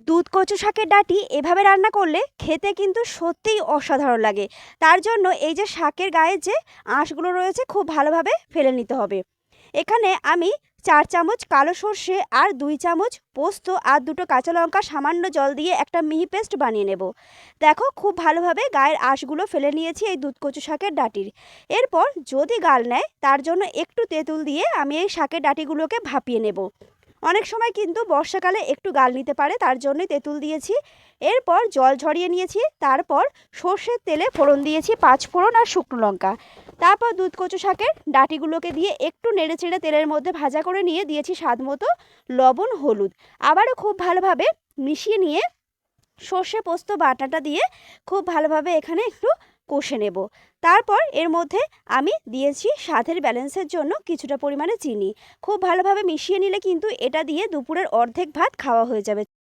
দুধ কচু শাকের ডাঁটি এভাবে রান্না করলে খেতে কিন্তু সত্যিই অসাধারণ লাগে। তার জন্য এই যে শাকের গায়ে যে আঁশগুলো রয়েছে খুব ভালোভাবে ফেলে নিতে হবে। এখানে আমি ৪ চামচ কালো সর্ষে আর ২ চামচ পোস্ত আর ২টো কাঁচা লঙ্কা সামান্য জল দিয়ে একটা মিহি পেস্ট বানিয়ে নেব। দেখো খুব ভালোভাবে গায়ের আঁশগুলো ফেলে নিয়েছি এই দুধ কচু শাকের ডাঁটির। এরপর যদি গাল নেয় তার জন্য একটু তেঁতুল দিয়ে আমি এই শাকের ডাঁটিগুলোকে ভাপিয়ে নেব। অনেক সময় কিন্তু বর্ষাকালে একটু গাল নিতে পারে, তার জন্যই তেঁতুল দিয়েছি। এরপর জল ঝরিয়ে নিয়েছি, তারপর সর্ষের তেলে ফোড়ন দিয়েছি ৫ ফোড়ন আর শুকনো লঙ্কা। তারপর দুধ কচু শাকের ডাঁটিগুলোকে দিয়ে একটু নেড়েচেড়ে তেলের মধ্যে ভাজা করে নিয়ে দিয়েছি স্বাদ মতো লবণ হলুদ। আবারও খুব ভালোভাবে মিশিয়ে নিয়ে সর্ষে পোস্ত বাটাটা দিয়ে খুব ভালোভাবে এখানে একটু কষে নেব। তারপর এর মধ্যে আমি দিয়েছি স্বাদের ব্যালেন্সের জন্য কিছুটা পরিমাণে চিনি। খুব ভালোভাবে মিশিয়ে নিলে কিন্তু এটা দিয়ে দুপুরের অর্ধেক ভাত খাওয়া হয়ে যাবে।